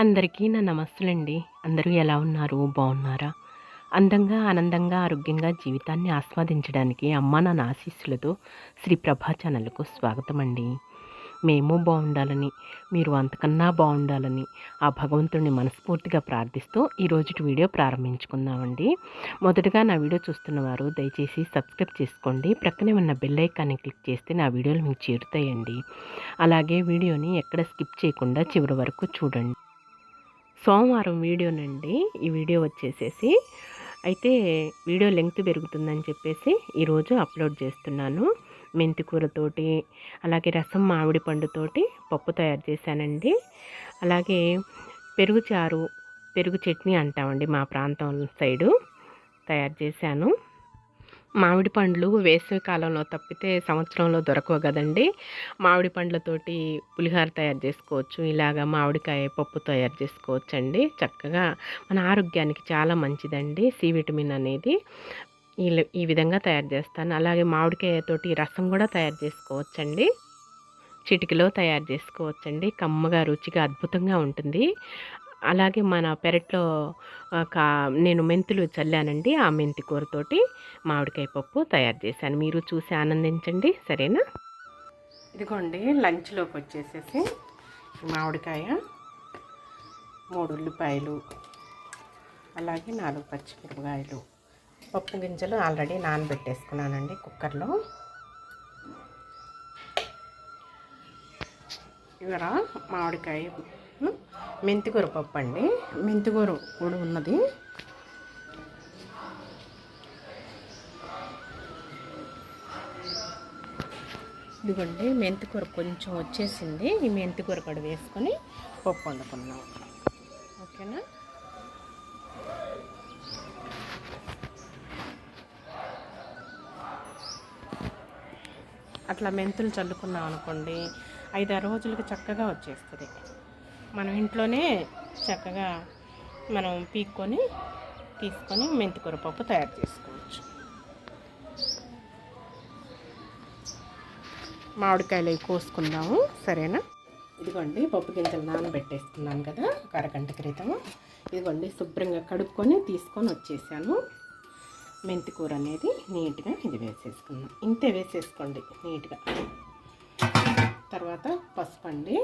అందరికీ నా నమస్తులండి. అందరూ ఎలా ఉన్నారు? బాగున్నారా? అందంగా, ఆనందంగా, ఆరోగ్యంగా జీవితాన్ని ఆస్వాదించడానికి అమ్మా నాన్న ఆశీస్సులతో శ్రీ ప్రభా ఛానల్‌కు స్వాగతమండి. మేము బాగుండాలని, మీరు అంతకన్నా బాగుండాలని ఆ భగవంతుడిని మనస్ఫూర్తిగా ప్రార్థిస్తూ ఈరోజుటి వీడియో ప్రారంభించుకుందామండి. మొదటగా నా వీడియో చూస్తున్నవారు దయచేసి సబ్స్క్రైబ్ చేసుకోండి. ప్రక్కనే ఉన్న బెల్ ఐకాన్ని క్లిక్ చేస్తే నా వీడియోలు మీకు చేరుతాయండి. అలాగే వీడియోని ఎక్కడ స్కిప్ చేయకుండా చివరి వరకు చూడండి. సోమవారం వీడియోనండి. ఈ వీడియో వచ్చేసేసి అయితే వీడియో లెంగ్త్ పెరుగుతుందని చెప్పేసి ఈరోజు అప్లోడ్ చేస్తున్నాను. మెంతి కూరతోటి, అలాగే రసం మామిడి పండుతోటి పప్పు తయారు చేశానండి. అలాగే పెరుగు చారు, పెరుగు చట్నీ అంటామండి మా ప్రాంతం సైడు, తయారు చేశాను. మామిడి పండ్లు వేసవి కాలంలో తప్పితే సంవత్సరంలో దొరకవు కదండి. మామిడి పండ్లతోటి పులిహోర తయారు చేసుకోవచ్చు. ఇలాగ మామిడికాయ పప్పు తయారు చేసుకోవచ్చండి. చక్కగా మన ఆరోగ్యానికి చాలా మంచిదండి సి విటమిన్ అనేది. ఈ విధంగా తయారు చేస్తాను. అలాగే మామిడికాయతోటి రసం కూడా తయారు చేసుకోవచ్చండి. చిటికలో తయారు చేసుకోవచ్చండి. కమ్మగా రుచిగా అద్భుతంగా ఉంటుంది. అలాగే మన పెరట్లో నేను మెంతులు చల్లానండి. ఆ మెంతి కూరతోటి మామిడికాయ పప్పు తయారు చేశాను. మీరు చూసి ఆనందించండి, సరేనా? ఇదిగోండి లంచ్లోకి వచ్చేసేసి మామిడికాయ, 3 ఉల్లిపాయలు, అలాగే 4 పచ్చిమిరపకాయలు, పప్పు గింజలు ఆల్రెడీ నానబెట్టేసుకున్నానండి కుక్కర్లో. ఇవర మామిడికాయ, మెంతికూర పప్పు అండి. మెంతికూర కూడా ఉన్నది. ఇదిగోండి మెంతికూర కొంచెం వచ్చేసింది. ఈ మెంతికూర కూడా వేసుకొని పప్పు వండుకున్నాం, ఓకేనా? అట్లా మెంతులు చల్లుకున్నాం అనుకోండి, 5-6 రోజులకి చక్కగా వచ్చేస్తుంది. మనం ఇంట్లోనే చక్కగా మనం పీక్కొని తీసుకొని మెంతికూర పప్పు తయారు చేసుకోవచ్చు. మామిడికాయలు కోసుకుందాము, సరేనా? ఇదిగోండి పప్పు గింజలు నానబెట్టేసుకున్నాను కదా ఒక అరగంట క్రితం. ఇదిగోండి శుభ్రంగా కడుక్కొని తీసుకొని వచ్చేసాను. మెంతికూర అనేది నీట్గా ఇది వేసేసుకున్నాం. ఇంతే వేసేసుకోండి నీట్గా. తర్వాత పసుపు అండి,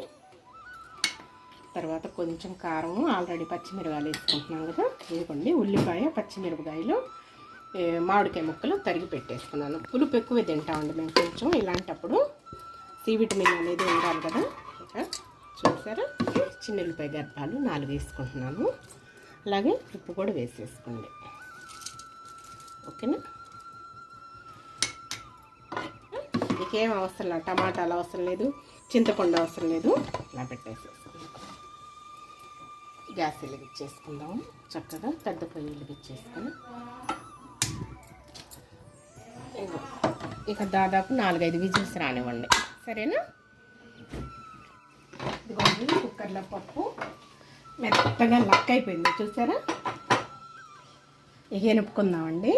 తర్వాత కొంచెం కారం, ఆల్రెడీ పచ్చిమిరపకాయలు వేసుకుంటున్నాం కదా. ఇదిగోండి ఉల్లిపాయ, పచ్చిమిరపకాయలు, మామిడికాయ ముక్కలు తరిగి పెట్టేసుకున్నాను. పులుపు ఎక్కువ తింటామండి మేము కొంచెం. ఇలాంటప్పుడు సి విటమిన్ అనేది ఉండాలి కదా. ఇంకా చూసారా, చిన్న ఉల్లిపాయ గర్భాలు 4 వేసుకుంటున్నాను. అలాగే ఉప్పు కూడా వేసేసుకోండి, ఓకేనా? మీకేం అవసరం లేదు, టమాటాలు అవసరం లేదు, చింతపండు అవసరం లేదు. ఇలా పెట్టేసేసుకోండి. గ్యాస్ వెలిగించేసుకుందాము చక్కగా. పెద్ద పొయ్యి వెలిగించేసుకొని ఇక దాదాపు 4-5 విజిల్స్ రానివ్వండి, సరేనా? ఇదిగోండి కుక్కర్లో పప్పు మెత్తగా లక్ అయిపోయింది, చూసారా? ఇక ఎనుపుకుందామండి.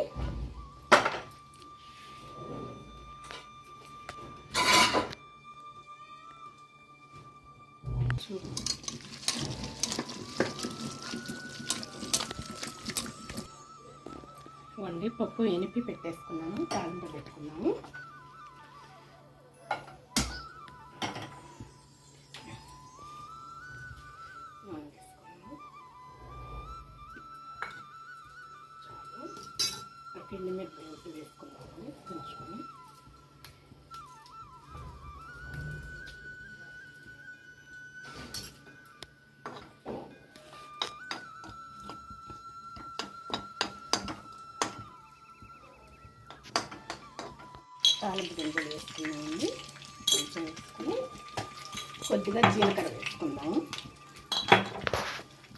ఇవ్వండి పప్పు ఎనిపి పెట్టేసుకున్నాము, తాలింపు పెట్టుకున్నాము. పిండి మిరపకాయ వేసుకున్నాము కొంచెం. తాలింపు గింజలు వేసుకున్నామండి, కొంచెం వేసుకొని కొద్దిగా జీలకర్ర వేసుకుందాము.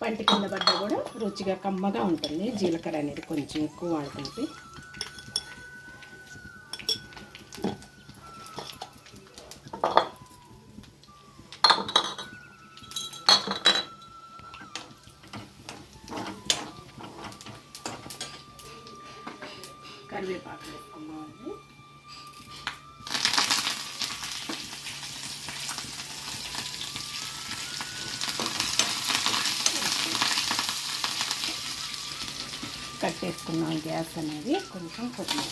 పంటి కింద పడ్డ కూడా రుచిగా కమ్మగా ఉంటుంది. జీలకర్ర అనేది కొంచెం ఎక్కువ వాడుకుంటే. కరివేపాకు వేసుకున్నామండి. కట్టేసుకున్నాం గ్యాస్ అనేది. కొంచెం కొద్దిగా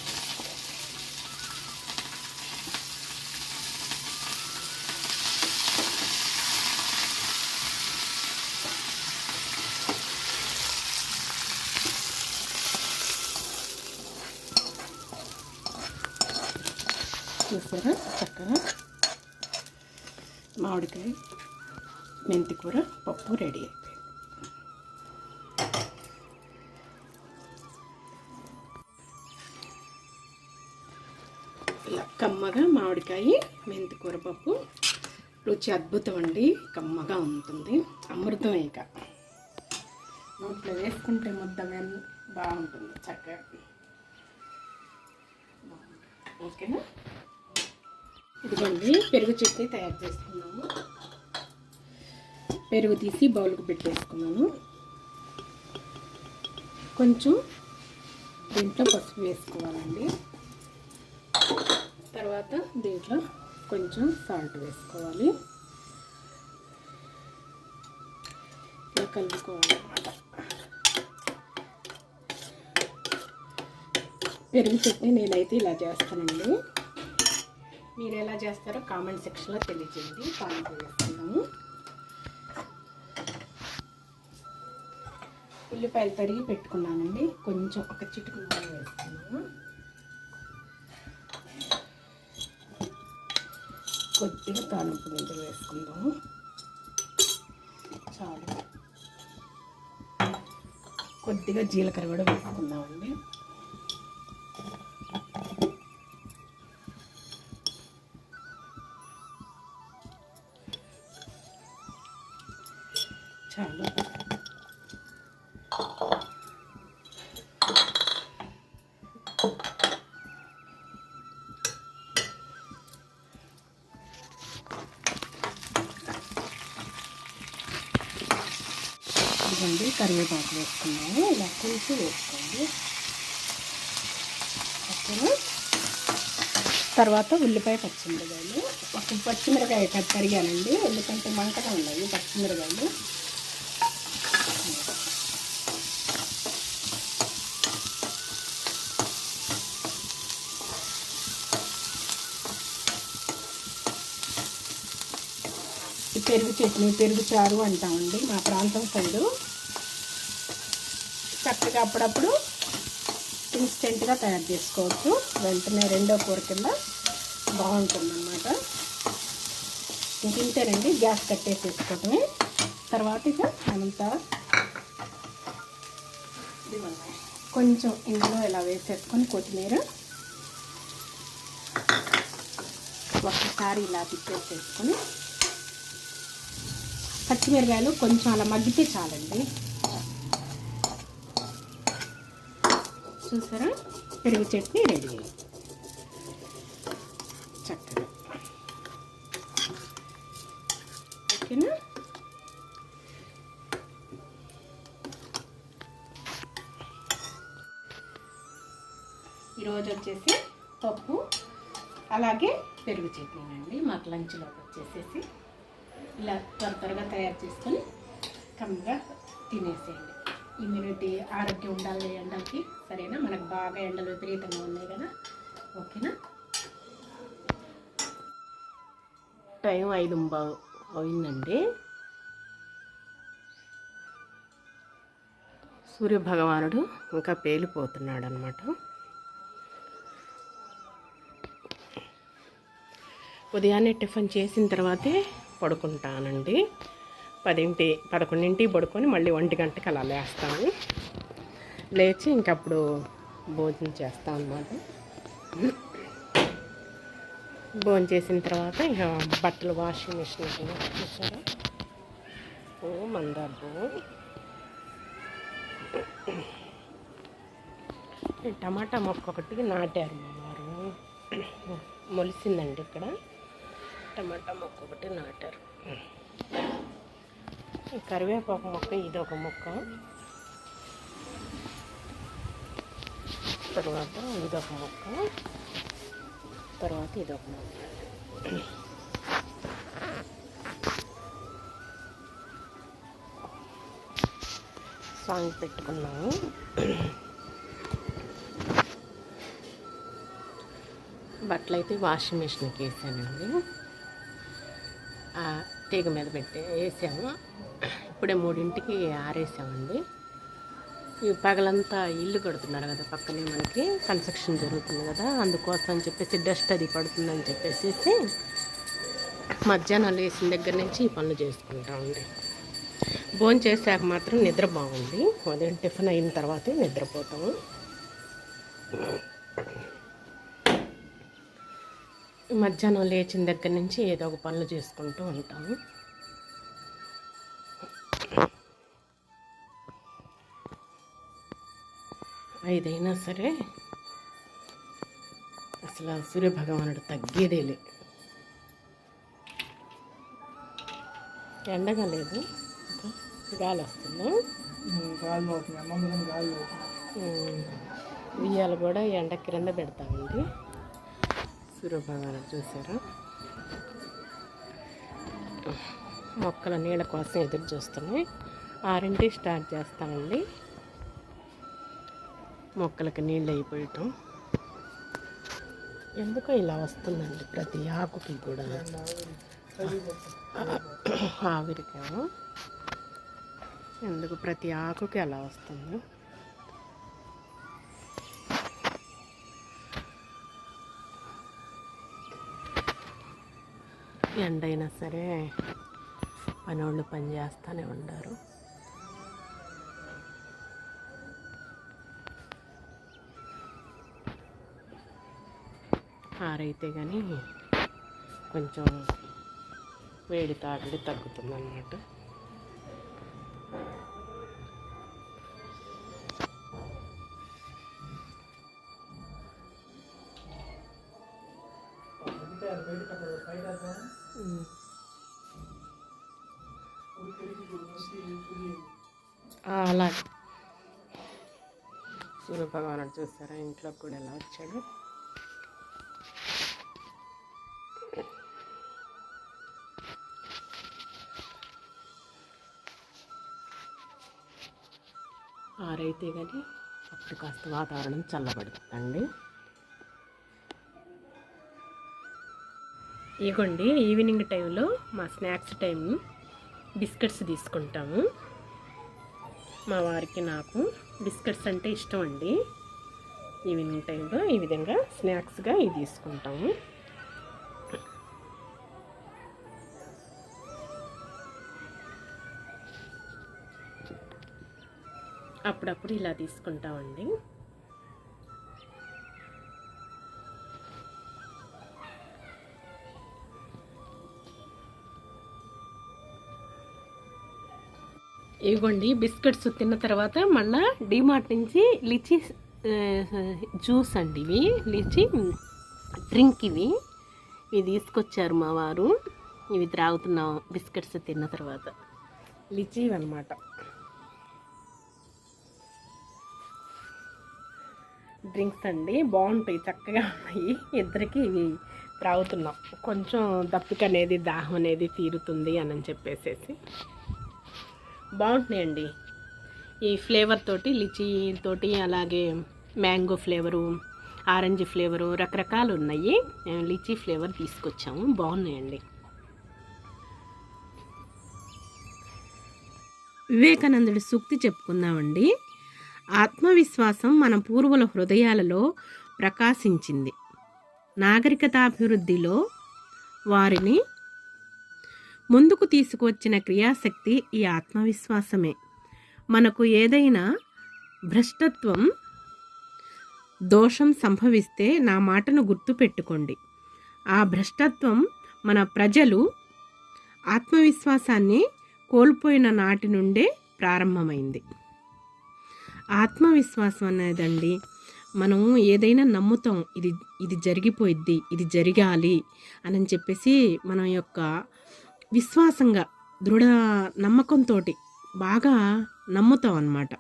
చూసారా చక్కగా మామిడికాయ మెంతి కూర పప్పు రెడీ అయిపోయింది. ఇలా కమ్మగా మామిడికాయ మెంతి కూర పప్పు రుచి అద్భుతం అండి. కమ్మగా ఉంటుంది, అమృతం. ఇక నోట్లో వేసుకుంటే ముద్ద బాగుంటుంది చక్కగా. ఓకేనా? ఇదిగోండి పెరుగు చట్నీ తయారు చేసుకున్నాము. పెరుగు తీసి బౌల్కి పెట్టేసుకున్నాను. కొంచెం దీంట్లో పసుపు వేసుకోవాలండి. తర్వాత దీంట్లో కొంచెం సాల్ట్ వేసుకోవాలి. ఇలా కలుపుకోవాలన్నమాట. పెరుగు చట్నీ నేనైతే ఇలా చేస్తానండి. మీరు ఎలా చేస్తారో కామెంట్ సెక్షన్లో తెలియజేయండి. తాలింపు వేస్తున్నాము. ఉల్లిపాయలు తరిగి పెట్టుకున్నానండి. కొంచెం ఒక చిటికు నూనె వేస్తున్నాము. కొద్దిగా తాలింపు గింజలు వేసుకుందాము. చాలు. కొద్దిగా జీలకర్ర కూడా వేసుకుందామండి. చాలు. ఇదిగోండి కరివేపాకు వేసుకున్నాము. ఇలా కొంచెం వేసుకోండి. ఓకేనా? తర్వాత ఉల్లిపాయ పచ్చిమిరకాయలు, ఒక పచ్చిమిరకాయ తరిగానండి. ఎందుకంటే మంటగా ఉన్నాయి పచ్చిమిరకాయలు. పెరుగు చట్నీ, పెరుగు చారు అంటామండి మా ప్రాంతం సైడు. చక్కగా అప్పుడప్పుడు ఇన్స్టెంట్గా తయారు చేసుకోవచ్చు. వెంటనే రెండో కూర కింద బాగుంటుందన్నమాట. ఇంతేనండి, గ్యాస్ కట్టేసేసుకోవటమే. తర్వాత ఇక అంతా కొంచెం ఇందులో ఇలా వేసేసుకొని కొత్తిమీర ఒక్కసారి ఇలా తిప్పేసేసుకొని పచ్చిమిరకాయలు కొంచెం అలా మగ్గితే చాలండి. చూసారా? పెరుగు చట్నీ రెడీ. చక్కగా. ఓకేనా? ఈరోజు వచ్చేసి పప్పు అలాగే పెరుగు చట్నీ అండి. మాకు లంచ్లోకి వచ్చేసేసి ఇలా త్వరగా తయారు చేసుకొని కమ్మగా తినేసేయండి. ఇమ్యూనిటీ ఆరోగ్యం ఉండాలి ఎండలకి. సరేనా? మనకు బాగా ఎండలు విపరీతంగా ఉన్నాయి కదా. ఓకేనా? టైం 5:15 అయిందండి. సూర్యభగవానుడు ఇంకా పేలిపోతున్నాడు అన్నమాట. ఉదయాన్నే టిఫిన్ చేసిన తర్వాతే పడుకుంటానండి. 11 పడుకొని మళ్ళీ 1 గంటకి అలా లేస్తాను. లేచి ఇంకప్పుడు భోజనం చేస్తాను అన్నమాట. భోజనం చేసిన తర్వాత ఇక బట్టలు వాషింగ్ మిషన్ చూసారా? మందాపు టమాటా మొక్క ఒకటి నాటారు మా వారు. మొలిసిందండి. ఇక్కడ టమాటా మొక్క ఒకటి నాటారు. కరివేపాకు మొక్క ఇదొక మొక్క, తర్వాత ఇదొక మొక్క, తర్వాత ఇదొక మొక్క. సాంగ్ పెట్టుకున్నాము. బట్టలు అయితే వాషింగ్ మిషన్కి వేసానండి. తీగ మీద వేసాము. ఇప్పుడే 3ంటికి ఆరేసామండి. ఈ పగలంతా ఇల్లు కడుతున్నారు కదా, పక్కనే మనకి కన్స్ట్రక్షన్ జరుగుతుంది కదా, అందుకోసం అని చెప్పేసి డస్ట్ అది పడుతుందని చెప్పేసి మధ్యాహ్నం లేచిన దగ్గర నుంచి ఈ పనులు చేసుకుంటామండి. భోజనం చేశాక మాత్రం నిద్ర బాగుంది. ఉదయం టిఫిన్ అయిన తర్వాతే నిద్రపోతాము. మధ్యాహ్నం లేచిన దగ్గర నుంచి ఏదో ఒక పనులు చేసుకుంటూ ఉంటాము. ఏదైనా సరే అసలు సూర్యభగవానుడు తగ్గేదేలే. ఎండగా లేదు, గాలి వస్తుందా? ఉయ్యాలు కూడా ఎండ క్రింద పెడతామండి. సూర్యభగవానుడు చూసారా, మొక్కల నీళ్ళ కోసం ఎదురు చూస్తున్నాయి. 6ంటికి స్టార్ట్ చేస్తామండి మొక్కలకి నీళ్ళు అయిపోయటం. ఎందుకో ఇలా వస్తుందండి ప్రతి ఆకుకి కూడా, ఆవిరికేమో ఎందుకు ప్రతి ఆకుకి అలా వస్తుంది. ఎండైనా సరే పనోళ్ళు పని చేస్తూనే ఉండారు. ఆరైతే కానీ కొంచెం వేడి తాగిడి తగ్గుతుంది అన్నమాట. అలాగే సూర్యభగవానుడు చూస్తారా ఇంట్లోకి కూడా ఎలా వచ్చాడు. ఆరైతే కానీ అప్పుడు కాస్త వాతావరణం చల్లబడుతుందండి. ఇగోండి ఈవినింగ్ టైంలో మా స్నాక్స్ టైం బిస్కెట్స్ తీసుకుంటాము. మా వారికి నాకు బిస్కెట్స్ అంటే ఇష్టం అండి. ఈవినింగ్ టైంలో ఈ విధంగా స్నాక్స్గా ఇవి తీసుకుంటాము. అప్పుడప్పుడు ఇలా తీసుకుంటామండి. ఇవ్వండి బిస్కెట్స్ తిన్న తర్వాత మళ్ళీ డీమార్ట్ నుంచి లిచీ జ్యూస్ అండి, ఇవి లిచీ డ్రింక్ ఇవి తీసుకొచ్చారు మా వారు. ఇవి త్రాగుతున్నాం బిస్కెట్స్ తిన్న తర్వాత. లిచీ అన్నమాట. డ్రింక్స్ అండి, బాగుంటాయి, చక్కగా ఉన్నాయి. ఇద్దరికి ఇవి త్రాగుతున్నాం. కొంచెం దప్పిక అనేది దాహం అనేది తీరుతుంది అని చెప్పేసి బాగుంటున్నాయండి. ఈ ఫ్లేవర్ తోటి, లిచీ తోటి, అలాగే మ్యాంగో ఫ్లేవరు, ఆరెంజ్ ఫ్లేవరు, రకరకాలు ఉన్నాయి. మేము లిచీ ఫ్లేవర్ తీసుకొచ్చాము, బాగున్నాయండి. వివేకానందుడి సూక్తి చెప్పుకుందామండి. ఆత్మవిశ్వాసం మన పూర్వుల హృదయాలలో ప్రకాశించింది. నాగరికతాభివృద్ధిలో వారిని ముందుకు తీసుకువచ్చిన క్రియాశక్తి ఈ ఆత్మవిశ్వాసమే. మనకు ఏదైనా భ్రష్టత్వం, దోషం సంభవిస్తే నా మాటను గుర్తుపెట్టుకోండి. ఆ భ్రష్టత్వం మన ప్రజలు ఆత్మవిశ్వాసాన్ని కోల్పోయిన నాటి నుండే ప్రారంభమైంది. ఆత్మవిశ్వాసం అనేదండి, మనం ఏదైనా నమ్ముతాం, ఇది జరిగిపోయిద్ది, ఇది జరగాలి అని చెప్పేసి మనం యొక్క విశ్వాసంగా దృఢ నమ్మకంతో బాగా నమ్ముతాం అన్నమాట.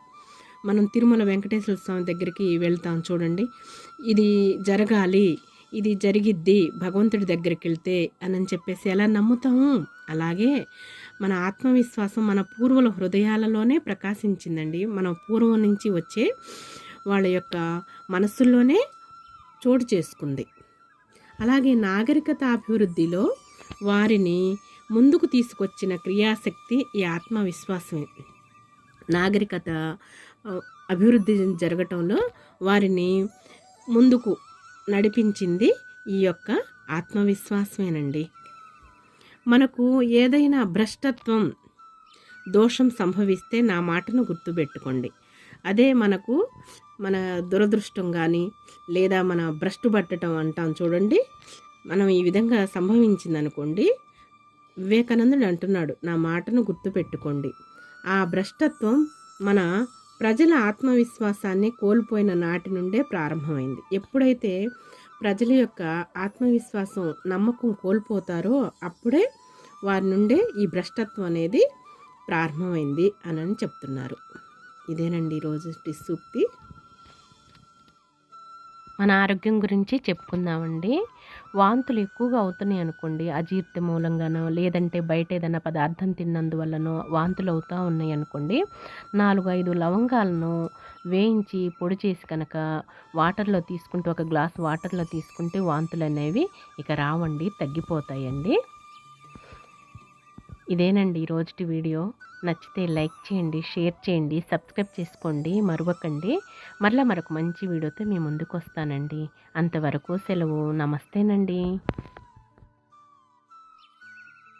మనం తిరుమల వెంకటేశ్వర స్వామి దగ్గరికి వెళ్తాం చూడండి, ఇది జరగాలి, ఇది జరిగిద్ది భగవంతుడి దగ్గరికి వెళ్తే అని చెప్పేసి ఎలా నమ్ముతాము. అలాగే మన ఆత్మవిశ్వాసం మన పూర్వుల హృదయాలలోనే ప్రకాశించిందండి. మన పూర్వం నుంచి వచ్చే వాళ్ళ యొక్క మనసుల్లోనే చోటు చేసుకుంది. అలాగే నాగరికత అభివృద్ధిలో వారిని ముందుకు తీసుకొచ్చిన క్రియాశక్తి ఈ ఆత్మవిశ్వాసమే. నాగరికత అభివృద్ధి జరగటంలో వారిని ముందుకు నడిపించింది ఈ యొక్క ఆత్మవిశ్వాసమేనండి. మనకు ఏదైనా భ్రష్టత్వం దోషం సంభవిస్తే నా మాటను గుర్తుపెట్టుకోండి. అదే మనకు మన దురదృష్టం కానీ లేదా మన భ్రష్టు పట్టడం అంటాం చూడండి, మనం ఈ విధంగా సంభవించిందనుకోండి, వివేకానందుడు అంటున్నాడు, నా మాటను గుర్తుపెట్టుకోండి. ఆ భ్రష్టత్వం మన ప్రజల ఆత్మవిశ్వాసాన్ని కోల్పోయిన నాటి నుండే ప్రారంభమైంది. ఎప్పుడైతే ప్రజల యొక్క ఆత్మవిశ్వాసం నమ్మకం కోల్పోతారో అప్పుడే వారి నుండే ఈ భ్రష్టత్వం అనేది ప్రారంభమైంది అని చెప్తున్నారు. ఇదేనండి ఈరోజు సూక్తి. మన ఆరోగ్యం గురించి చెప్పుకుందామండి. వాంతులు ఎక్కువగా అవుతున్నాయి అనుకోండి, అజీర్తి మూలంగానో లేదంటే బయట ఏదైనా పదార్థం తిన్నందువల్లనో వాంతులు అవుతూ ఉన్నాయి అనుకోండి, 4-5 లవంగాలను వేయించి పొడి చేసి కనుక వాటర్లో తీసుకుంటే, ఒక గ్లాస్ వాటర్లో తీసుకుంటే వాంతులు అనేవి ఇక రావండి, తగ్గిపోతాయండి. ఇదేనండి ఈరోజుటి వీడియో. నచ్చితే లైక్ చేయండి, షేర్ చేయండి, సబ్స్క్రైబ్ చేసుకోండి మరవకండి. మరొక మంచి వీడియోతో మీ ముందుకు వస్తానండి. అంతవరకు సెలవు. నమస్తేనండి.